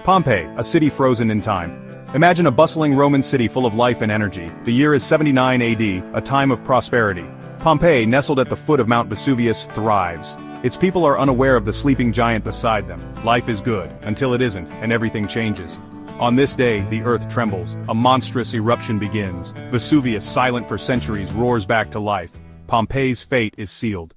Pompeii, a city frozen in time. Imagine a bustling Roman city full of life and energy. The year is 79 AD, a time of prosperity. Pompeii, nestled at the foot of Mount Vesuvius, thrives. Its people are unaware of the sleeping giant beside them. Life is good, until it isn't, and everything changes. On this day, the earth trembles. A monstrous eruption begins. Vesuvius, silent for centuries, roars back to life. Pompeii's fate is sealed.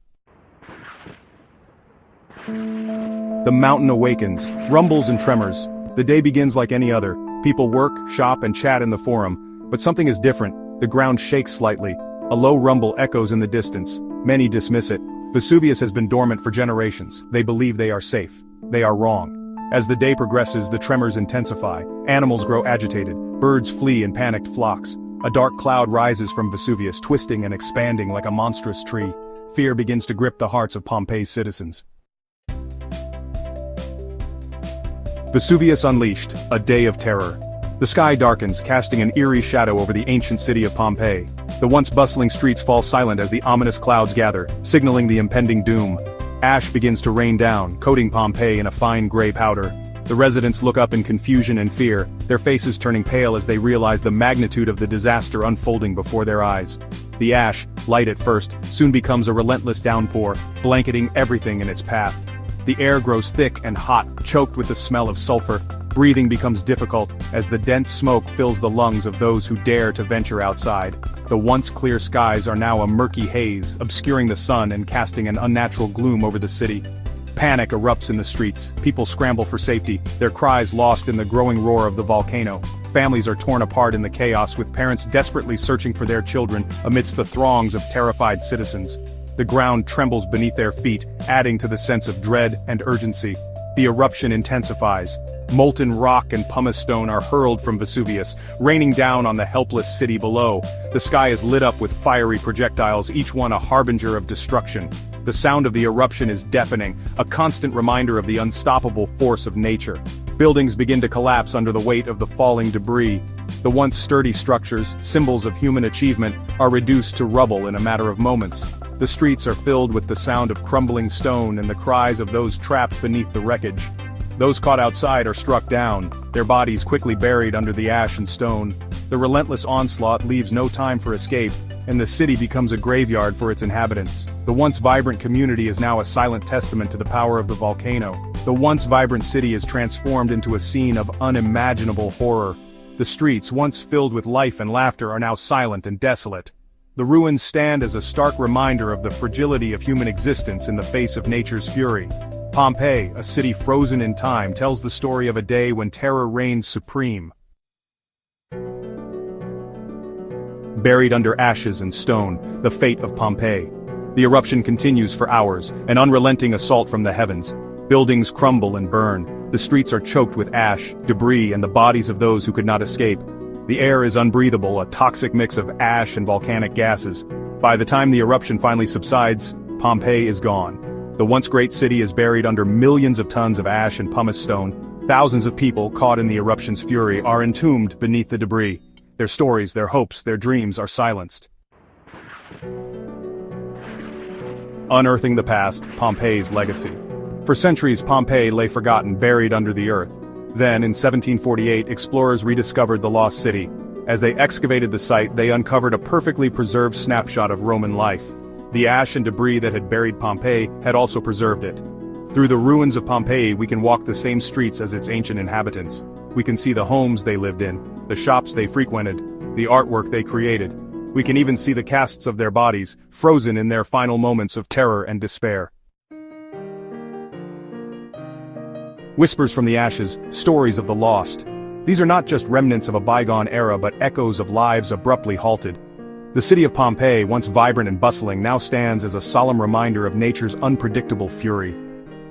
The mountain awakens, rumbles and tremors. The day begins like any other. People work, shop, and chat in the forum. But something is different. The ground shakes slightly. A low rumble echoes in the distance. Many dismiss it. Vesuvius has been dormant for generations. They believe they are safe. They are wrong. As the day progresses, the tremors intensify. Animals grow agitated. Birds flee in panicked flocks. A dark cloud rises from Vesuvius, twisting and expanding like a monstrous tree. Fear begins to grip the hearts of Pompeii's citizens. Vesuvius unleashed, a day of terror. The sky darkens, casting an eerie shadow over the ancient city of Pompeii. The once bustling streets fall silent as the ominous clouds gather, signaling the impending doom. Ash begins to rain down, coating Pompeii in a fine gray powder. The residents look up in confusion and fear, their faces turning pale as they realize the magnitude of the disaster unfolding before their eyes. The ash, light at first, soon becomes a relentless downpour, blanketing everything in its path. The air grows thick and hot, choked with the smell of sulfur. Breathing becomes difficult, as the dense smoke fills the lungs of those who dare to venture outside. The once clear skies are now a murky haze, obscuring the sun and casting an unnatural gloom over the city. Panic erupts in the streets, people scramble for safety, their cries lost in the growing roar of the volcano. Families are torn apart in the chaos, with parents desperately searching for their children amidst the throngs of terrified citizens. The ground trembles beneath their feet, adding to the sense of dread and urgency. The eruption intensifies. Molten rock and pumice stone are hurled from Vesuvius, raining down on the helpless city below. The sky is lit up with fiery projectiles, each one a harbinger of destruction. The sound of the eruption is deafening, a constant reminder of the unstoppable force of nature. Buildings begin to collapse under the weight of the falling debris. The once sturdy structures, symbols of human achievement, are reduced to rubble in a matter of moments. The streets are filled with the sound of crumbling stone and the cries of those trapped beneath the wreckage. Those caught outside are struck down, their bodies quickly buried under the ash and stone. The relentless onslaught leaves no time for escape, and the city becomes a graveyard for its inhabitants. The once vibrant community is now a silent testament to the power of the volcano. The once vibrant city is transformed into a scene of unimaginable horror. The streets, once filled with life and laughter, are now silent and desolate. The ruins stand as a stark reminder of the fragility of human existence in the face of nature's fury. Pompeii, a city frozen in time, tells the story of a day when terror reigned supreme. Buried under ashes and stone, the fate of Pompeii. The eruption continues for hours, an unrelenting assault from the heavens. Buildings crumble and burn. The streets are choked with ash, debris, and the bodies of those who could not escape. The air is unbreathable, a toxic mix of ash and volcanic gases. By the time the eruption finally subsides, Pompeii is gone. The once great city is buried under millions of tons of ash and pumice stone. Thousands of people, caught in the eruption's fury, are entombed beneath the debris. Their stories, their hopes, their dreams are silenced. Unearthing the past, Pompeii's legacy. For centuries, Pompeii lay forgotten, buried under the earth. Then, in 1748, explorers rediscovered the lost city. As they excavated the site, they uncovered a perfectly preserved snapshot of Roman life. The ash and debris that had buried Pompeii had also preserved it. Through the ruins of Pompeii, we can walk the same streets as its ancient inhabitants. We can see the homes they lived in, the shops they frequented, the artwork they created. We can even see the casts of their bodies, frozen in their final moments of terror and despair. Whispers from the ashes, stories of the lost. These are not just remnants of a bygone era but echoes of lives abruptly halted. The city of Pompeii, once vibrant and bustling, now stands as a solemn reminder of nature's unpredictable fury.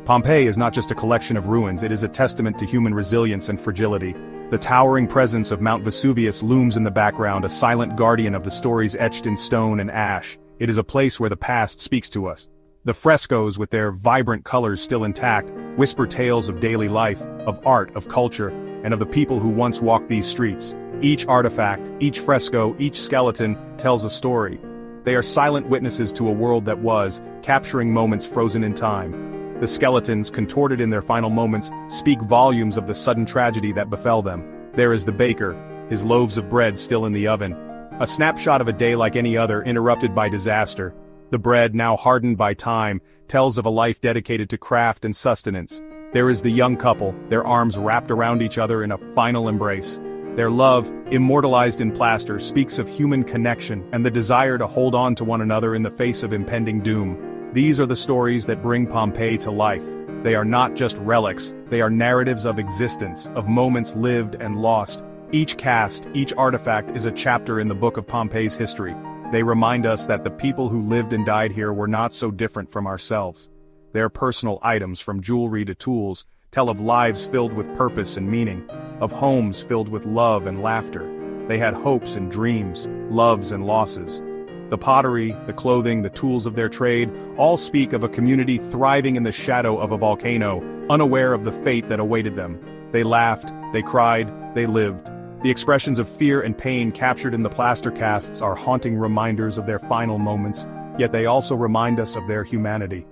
Pompeii is not just a collection of ruins, it is a testament to human resilience and fragility. The towering presence of Mount Vesuvius looms in the background, a silent guardian of the stories etched in stone and ash. It is a place where the past speaks to us. The frescoes, with their vibrant colors still intact, whisper tales of daily life, of art, of culture, and of the people who once walked these streets. Each artifact, each fresco, each skeleton tells a story. They are silent witnesses to a world that was, capturing moments frozen in time. The skeletons, contorted in their final moments, speak volumes of the sudden tragedy that befell them. There is the baker, his loaves of bread still in the oven. A snapshot of a day like any other, interrupted by disaster. The bread, now hardened by time, tells of a life dedicated to craft and sustenance. There is the young couple, their arms wrapped around each other in a final embrace. Their love, immortalized in plaster, speaks of human connection and the desire to hold on to one another in the face of impending doom. These are the stories that bring Pompeii to life. They are not just relics, they are narratives of existence, of moments lived and lost. Each cast, each artifact is a chapter in the book of Pompeii's history. They remind us that the people who lived and died here were not so different from ourselves. Their personal items, from jewelry to tools, tell of lives filled with purpose and meaning, of homes filled with love and laughter. They had hopes and dreams, loves and losses. The pottery, the clothing, the tools of their trade, all speak of a community thriving in the shadow of a volcano, unaware of the fate that awaited them. They laughed, they cried, they lived. The expressions of fear and pain captured in the plaster casts are haunting reminders of their final moments, yet they also remind us of their humanity.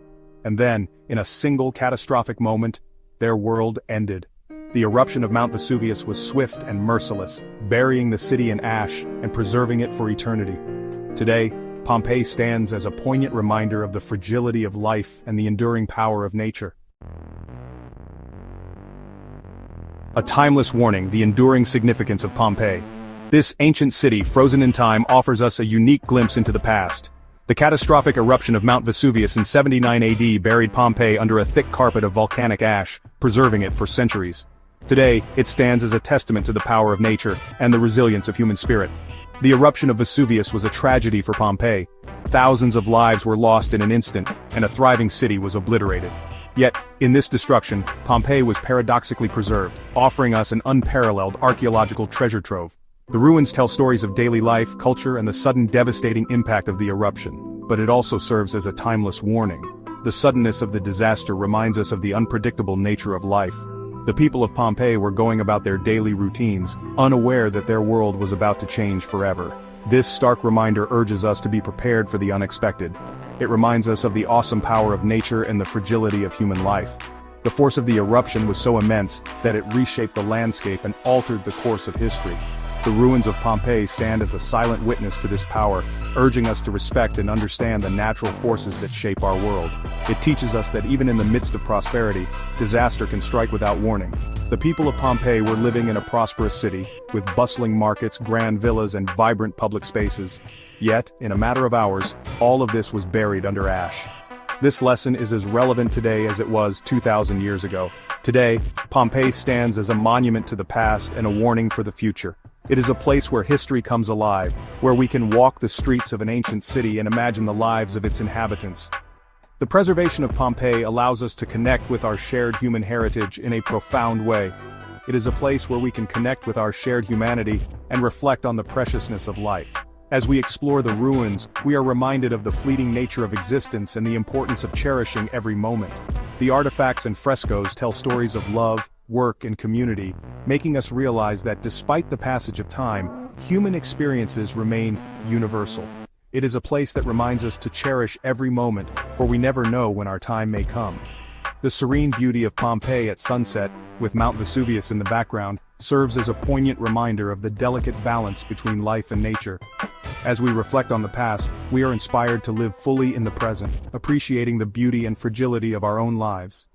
And then, in a single catastrophic moment, their world ended. The eruption of Mount Vesuvius was swift and merciless, burying the city in ash and preserving it for eternity. Today, Pompeii stands as a poignant reminder of the fragility of life and the enduring power of nature. A timeless warning, the enduring significance of Pompeii. This ancient city, frozen in time, offers us a unique glimpse into the past. The catastrophic eruption of Mount Vesuvius in 79 AD buried Pompeii under a thick carpet of volcanic ash, preserving it for centuries. Today, it stands as a testament to the power of nature and the resilience of human spirit. The eruption of Vesuvius was a tragedy for Pompeii. Thousands of lives were lost in an instant, and a thriving city was obliterated. Yet, in this destruction, Pompeii was paradoxically preserved, offering us an unparalleled archaeological treasure trove. The ruins tell stories of daily life, culture, and the sudden devastating impact of the eruption, but it also serves as a timeless warning. The suddenness of the disaster reminds us of the unpredictable nature of life. The people of Pompeii were going about their daily routines, unaware that their world was about to change forever. This stark reminder urges us to be prepared for the unexpected. It reminds us of the awesome power of nature and the fragility of human life. The force of the eruption was so immense that it reshaped the landscape and altered the course of history. The ruins of Pompeii stand as a silent witness to this power, urging us to respect and understand the natural forces that shape our world. It teaches us that even in the midst of prosperity, disaster can strike without warning. The people of Pompeii were living in a prosperous city, with bustling markets, grand villas, and vibrant public spaces. Yet, in a matter of hours, all of this was buried under ash. This lesson is as relevant today as it was 2,000 years ago. Today, Pompeii stands as a monument to the past and a warning for the future. It is a place where history comes alive, where we can walk the streets of an ancient city and imagine the lives of its inhabitants. The preservation of Pompeii allows us to connect with our shared human heritage in a profound way. It is a place where we can connect with our shared humanity and reflect on the preciousness of life. As we explore the ruins, we are reminded of the fleeting nature of existence and the importance of cherishing every moment. The artifacts and frescoes tell stories of love, work, and community, making us realize that despite the passage of time, human experiences remain universal. It is a place that reminds us to cherish every moment, for we never know when our time may come. The serene beauty of Pompeii at sunset, with Mount Vesuvius in the background, serves as a poignant reminder of the delicate balance between life and nature. As we reflect on the past, we are inspired to live fully in the present, appreciating the beauty and fragility of our own lives.